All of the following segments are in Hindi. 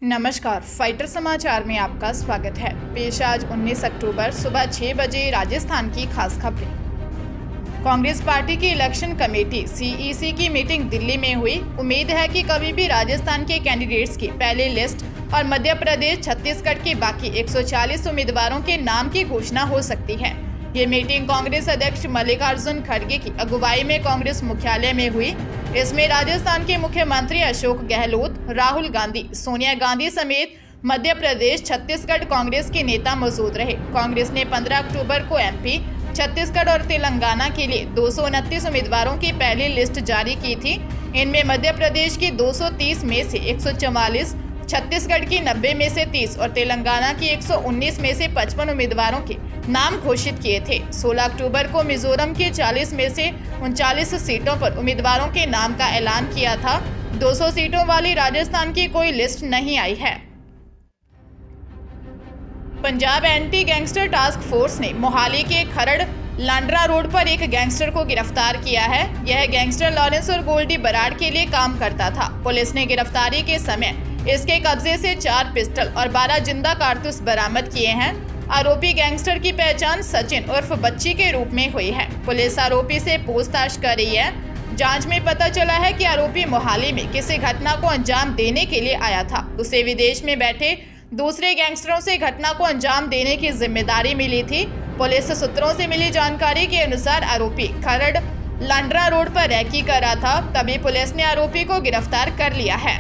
नमस्कार, फाइटर समाचार में आपका स्वागत है। पेश आज 19 अक्टूबर सुबह 6 बजे राजस्थान की खास खबरें। कांग्रेस पार्टी की इलेक्शन कमेटी सीईसी की मीटिंग दिल्ली में हुई। उम्मीद है कि कभी भी राजस्थान के कैंडिडेट्स की पहली लिस्ट और मध्य प्रदेश, छत्तीसगढ़ के बाकी 140 उम्मीदवारों के नाम की घोषणा हो सकती है। ये मीटिंग कांग्रेस अध्यक्ष मल्लिकार्जुन खड़गे की अगुवाई में कांग्रेस मुख्यालय में हुई। इसमें राजस्थान के मुख्यमंत्री अशोक गहलोत, राहुल गांधी, सोनिया गांधी समेत मध्य प्रदेश, छत्तीसगढ़ कांग्रेस के नेता मौजूद रहे। कांग्रेस ने 15 अक्टूबर को एमपी, छत्तीसगढ़ और तेलंगाना के लिए 229 उम्मीदवारों की पहली लिस्ट जारी की थी। इनमें मध्य प्रदेश की 230 में से 144, छत्तीसगढ़ की 90 में से 30 और तेलंगाना की 119 में से 55 उम्मीदवारों के नाम घोषित किए थे। 16 अक्टूबर को मिजोरम की 40 में से 39 सीटों पर उम्मीदवारों के नाम का ऐलान किया था। 200 सीटों वाली राजस्थान की कोई लिस्ट नहीं आई है। Punjab anti gangster task force ने मोहाली के खरड़ लांडरा रोड पर एक गैंगस्टर को गिरफ्तार किया है। यह गैंगस्टर लॉरेंस और गोल्डी बराड़ के लिए काम करता था। पुलिस ने गिरफ्तारी के समय इसके कब्जे से 4 पिस्टल और 12 जिंदा कारतूस बरामद किए हैं। आरोपी गैंगस्टर की पहचान सचिन उर्फ बच्ची के रूप में हुई है। पुलिस आरोपी से पूछताछ कर रही है। जांच में पता चला है कि आरोपी मोहाली में किसी घटना को अंजाम देने के लिए आया था। उसे विदेश में बैठे दूसरे गैंगस्टरों से घटना को अंजाम देने की जिम्मेदारी मिली थी। पुलिस सूत्रों से मिली जानकारी के अनुसार आरोपी खरड़ लांडरा रोड पर रैकी कर रहा था, तभी पुलिस ने आरोपी को गिरफ्तार कर लिया है।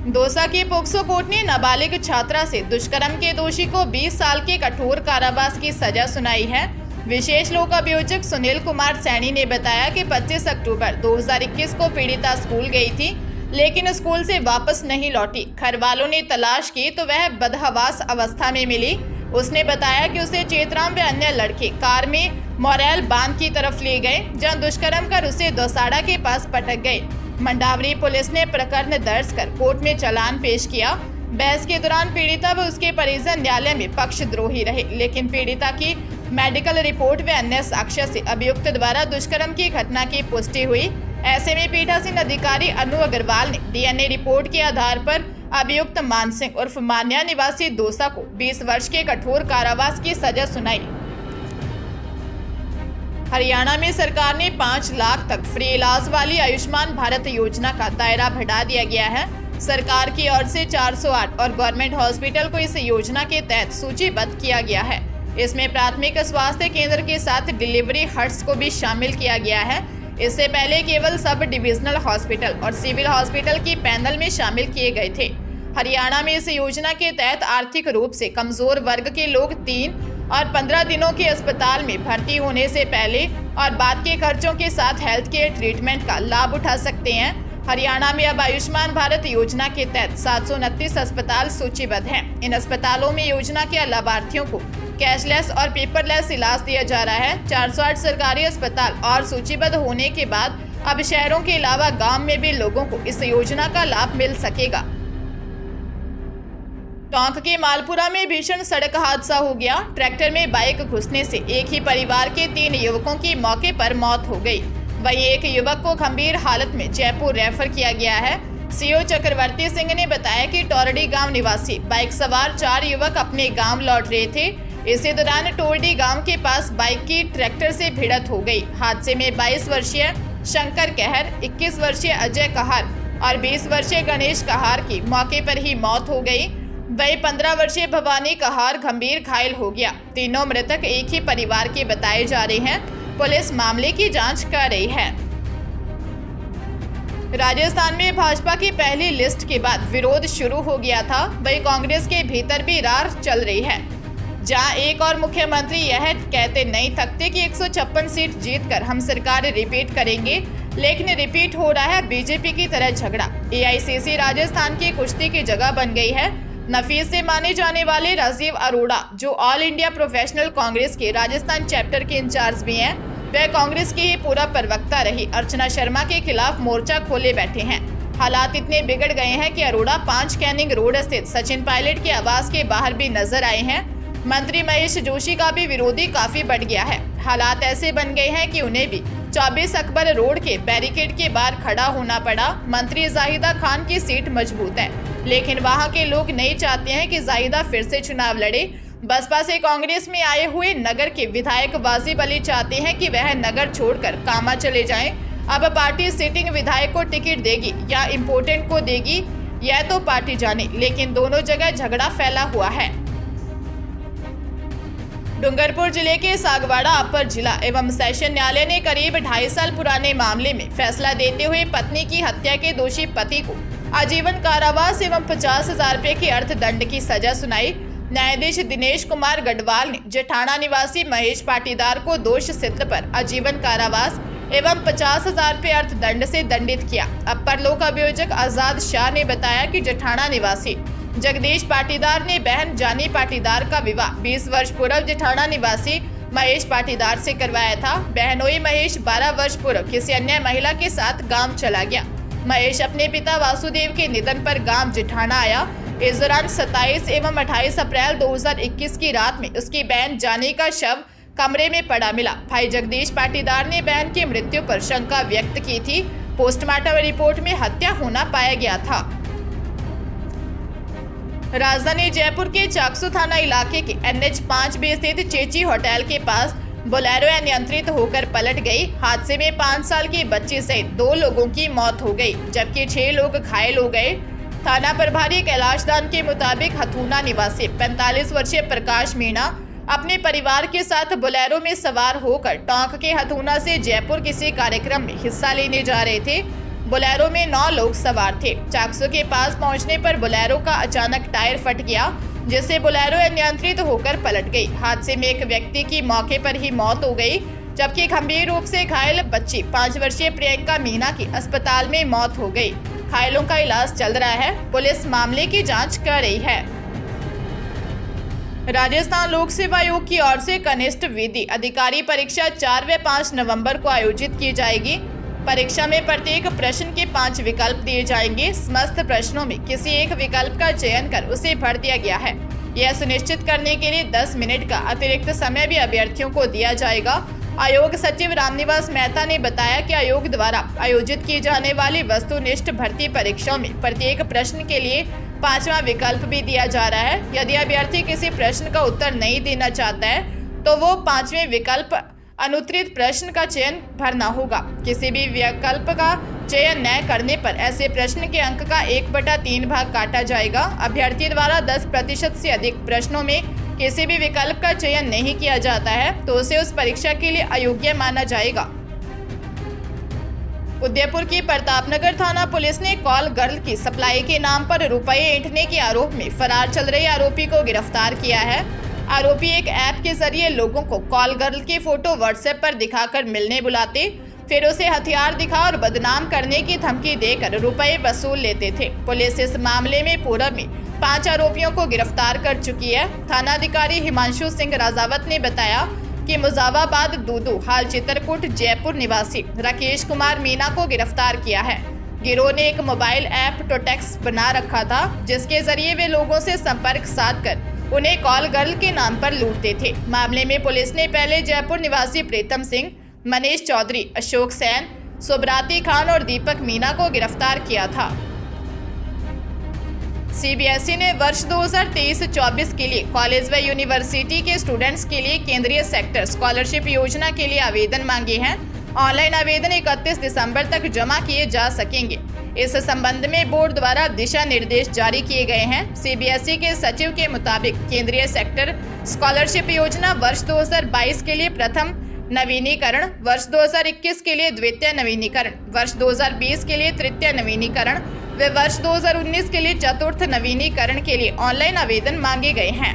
दौसा की पोक्सो कोर्ट ने नाबालिग छात्रा से दुष्कर्म के दोषी को 20 साल के कठोर कारावास की सजा सुनाई है। विशेष लोक अभियोजक सुनील कुमार सैनी ने बताया कि 25 अक्टूबर 2021 को पीड़िता स्कूल गई थी, लेकिन स्कूल से वापस नहीं लौटी। घर वालों ने तलाश की तो वह बदहवास अवस्था में मिली। उसने बताया कि उसे चेतराम व अन्य लड़के कार में मोरेल बांध की तरफ ले गए, जहां दुष्कर्म कर उसे दौसाड़ा के पास पटक गए। मंडावरी पुलिस ने प्रकरण दर्ज कर कोर्ट में चालान पेश किया। बहस के दौरान पीड़िता व उसके परिजन न्यायालय में पक्षद्रोही रहे, लेकिन पीड़िता की मेडिकल रिपोर्ट व अन्य साक्ष्य से अभियुक्त द्वारा दुष्कर्म की घटना की पुष्टि हुई। ऐसे में पीठासीन अधिकारी अनु अग्रवाल ने डीएनए रिपोर्ट के आधार पर अभियुक्त मान सिंह उर्फ मान्या निवासी दौसा को 20 वर्ष के कठोर कारावास की सजा सुनाई। हरियाणा में सरकार ने 5 लाख तक फ्री इलाज वाली आयुष्मान भारत योजना का दायरा बढ़ा दिया गया है। सरकार की ओर से 408 और गवर्नमेंट हॉस्पिटल को इस योजना के तहत सूचीबद्ध किया गया है। इसमें प्राथमिक स्वास्थ्य केंद्र के साथ डिलीवरी हट्स को भी शामिल किया गया है। इससे पहले केवल सब डिविजनल हॉस्पिटल और सिविल हॉस्पिटल की पैनल में शामिल किए गए थे। हरियाणा में इस योजना के तहत आर्थिक रूप से कमजोर वर्ग के लोग 3 और 15 दिनों के अस्पताल में भर्ती होने से पहले और बाद के खर्चों के साथ हेल्थ केयर ट्रीटमेंट का लाभ उठा सकते हैं। हरियाणा में अब आयुष्मान भारत योजना के तहत 729 अस्पताल सूचीबद्ध हैं। इन अस्पतालों में योजना के लाभार्थियों को कैशलेस और पेपरलेस इलाज दिया जा रहा है। 408 सरकारी अस्पताल और सूचीबद्ध होने के बाद अब शहरों के अलावा गांव में भी लोगों को इस योजना का लाभ मिल सकेगा। टोंक के मालपुरा में भीषण सड़क हादसा हो गया। ट्रैक्टर में बाइक घुसने से एक ही परिवार के 3 युवकों की मौके पर मौत हो गई। वहीं एक युवक को गंभीर हालत में जयपुर रेफर किया गया है। सीओ चक्रवर्ती सिंह ने बताया कि टोरडी गांव निवासी बाइक सवार 4 युवक अपने गांव लौट रहे थे। इसी दौरान टोरडी गांव के पास बाइक की ट्रैक्टर से भिड़ंत हो गई। हादसे में 22 वर्षीय शंकर कहर, 21 वर्षीय अजय कहार और 20 वर्षीय गणेश कहार की मौके पर ही मौत हो गई। वही 15 वर्षीय भवानी कहार गंभीर घायल हो गया। तीनों मृतक एक ही परिवार के बताए जा रहे हैं। पुलिस मामले की जांच कर रही है। राजस्थान में भाजपा की पहली लिस्ट के बाद विरोध शुरू हो गया था। वही कांग्रेस के भीतर भी रार चल रही है, जहां एक और मुख्यमंत्री यह कहते नहीं थकते कि 156 सीट जीतकर हम सरकार रिपीट करेंगे, लेकिन रिपीट हो रहा है बीजेपी की तरह झगड़ा। एआईसीसी राजस्थान की कुश्ती की जगह बन गई है। नफीस से माने जाने वाले राजीव अरोड़ा, जो ऑल इंडिया प्रोफेशनल कांग्रेस के राजस्थान चैप्टर के इंचार्ज भी हैं, वह कांग्रेस की ही पूरा प्रवक्ता रही अर्चना शर्मा के खिलाफ मोर्चा खोले बैठे हैं। हालात इतने बिगड़ गए हैं कि अरोड़ा 5 कैनिंग रोड स्थित सचिन पायलट के आवास के बाहर भी नजर आए हैं। मंत्री महेश जोशी का भी विरोधी काफी बढ़ गया है। हालात ऐसे बन गए हैं कि उन्हें भी 24 अकबर रोड के बैरिकेड के बाहर खड़ा होना पड़ा। मंत्री जाहिदा खान की सीट मजबूत है, लेकिन वहां के लोग नहीं चाहते हैं कि जाहिदा फिर से चुनाव लड़े। बसपा से कांग्रेस में आए हुए नगर के विधायक वाजिब अली चाहते हैं कि वह नगर छोड़कर कामा चले जाएं। अब पार्टी सिटिंग विधायक को टिकट देगी या इम्पोर्टेंट को देगी, यह तो पार्टी जाने, लेकिन दोनों जगह झगड़ा फैला हुआ है। डूंगरपुर जिले के सागवाड़ा अपर जिला एवं सेशन न्यायालय ने करीब 2.5 साल पुराने मामले में फैसला देते हुए पत्नी की हत्या के दोषी पति को आजीवन कारावास एवं 50,000 रुपए के अर्थदंड की सजा सुनाई। न्यायाधीश दिनेश कुमार गढ़वाल ने जेठाना निवासी महेश पाटीदार को दोष सिद्ध पर आजीवन कारावास एवं 50,000 रुपए अर्थदंड से दंडित किया। अपर लोक अभियोजक आजाद शाह ने बताया कि जेठाना निवासी जगदीश पाटीदार ने बहन जानी पाटीदार का विवाह 20 वर्ष पूर्व जेठाना निवासी महेश पाटीदार से करवाया था। बहनोई महेश 12 वर्ष पूर्व किसी अन्य महिला के साथ गांव चला गया। महेश अपने पिता वासुदेव के निधन पर गांव जेठाना आया। इस दौरान 27 एवं 28 अप्रैल 2021 की रात में उसकी बहन जानी का शव कमरे में पड़ा मिला। भाई जगदीश पाटीदार ने बहन की मृत्यु पर शंका व्यक्त की थी। पोस्टमार्टम रिपोर्ट में हत्या होना पाया गया था। राजधानी जयपुर के चाकसू थाना इलाके के NH 5B स्थित चेची होटल के पास बोलेरो अनियंत्रित होकर पलट गई। हादसे में 5 साल की बच्ची सहित 2 लोगों की मौत हो गई, जबकि 6 लोग घायल हो गए। थाना प्रभारी कैलाश दान के मुताबिक हथूना निवासी 45 वर्षीय प्रकाश मीणा अपने परिवार के साथ बोलेरो में सवार होकर टोंक के हथूना से जयपुर किसी कार्यक्रम में हिस्सा लेने जा रहे थे। बोलेरो में 9 लोग सवार थे। चाकसू के पास पहुंचने पर बोलेरो का अचानक टायर फट गया, जिससे बोलेरो अनियंत्रित होकर पलट गई। हादसे में एक व्यक्ति की मौके पर ही मौत हो गई, जबकि गंभीर रूप से घायल बच्ची 5 वर्षीय प्रियंका मीणा की अस्पताल में मौत हो गई। घायलों का इलाज चल रहा है। पुलिस मामले की जांच कर रही है। राजस्थान लोक सेवा आयोग की ओर से कनिष्ठ विधि अधिकारी परीक्षा 4 व 5 नवंबर को आयोजित की जाएगी। परीक्षा में प्रत्येक प्रश्न के 5 विकल्प दिए जाएंगे। समस्त प्रश्नों में किसी एक विकल्प का चयन कर उसे भर दिया गया है। यह सुनिश्चित करने के लिए 10 मिनट का अतिरिक्त समय भी अभ्यर्थियों को दिया जाएगा। आयोग सचिव रामनिवास मेहता ने बताया कि आयोग द्वारा आयोजित की जाने वाली वस्तुनिष्ठ भर्ती परीक्षाओं में प्रत्येक प्रश्न के लिए 5वां विकल्प भी दिया जा रहा है। यदि अभ्यर्थी किसी प्रश्न का उत्तर नहीं देना चाहता है तो वो 5वें विकल्प अनुत्तरित प्रश्न का चयन भरना होगा। किसी भी विकल्प का चयन न करने पर ऐसे प्रश्न के अंक का 1/3 भाग काटा जाएगा। अभ्यर्थी द्वारा 10% से अधिक प्रश्नों में किसी भी विकल्प का चयन नहीं किया जाता है तो उसे उस परीक्षा के लिए अयोग्य माना जाएगा। उदयपुर की प्रतापनगर थाना पुलिस ने कॉल गर्ल की सप्लाई के नाम पर रुपए ऐंठने के आरोप में फरार चल रहे आरोपी को गिरफ्तार किया है। आरोपी एक ऐप के जरिए लोगों को कॉल गर्ल की फोटो व्हाट्सएप पर दिखाकर मिलने बुलाते, फिर उसे हथियार दिखा और बदनाम करने की धमकी देकर रुपए वसूल लेते थे। पुलिस इस मामले में पूर्व में 5 आरोपियों को गिरफ्तार कर चुकी है। थानाधिकारी हिमांशु सिंह राजावत ने बताया कि मुजाफराबाद दूदू हाल चित्रकूट जयपुर निवासी राकेश कुमार मीणा को गिरफ्तार किया है। गिरोह ने एक मोबाइल ऐप टोटेक्स बना रखा था, जिसके जरिए वे लोगों से संपर्क साधकर उन्हें कॉल गर्ल के नाम पर लूटते थे। मामले में पुलिस ने पहले जयपुर निवासी प्रीतम सिंह, मनीष चौधरी, अशोक सैन, सुब्राती खान और दीपक मीणा को गिरफ्तार किया था। CBSE ने वर्ष 2023-24 के लिए कॉलेज व यूनिवर्सिटी के स्टूडेंट्स के लिए केंद्रीय सेक्टर स्कॉलरशिप योजना के लिए आवेदन मांगे हैं। ऑनलाइन आवेदन 31 दिसंबर तक जमा किए जा सकेंगे। इस संबंध में बोर्ड द्वारा दिशा निर्देश जारी किए गए हैं। CBSE के सचिव के मुताबिक केंद्रीय सेक्टर स्कॉलरशिप योजना वर्ष 2022 के लिए प्रथम नवीनीकरण, वर्ष 2021 के लिए द्वितीय नवीनीकरण, वर्ष 2020 के लिए तृतीय नवीनीकरण व वर्ष 2019 के लिए चतुर्थ नवीनीकरण के लिए ऑनलाइन आवेदन मांगे गए हैं।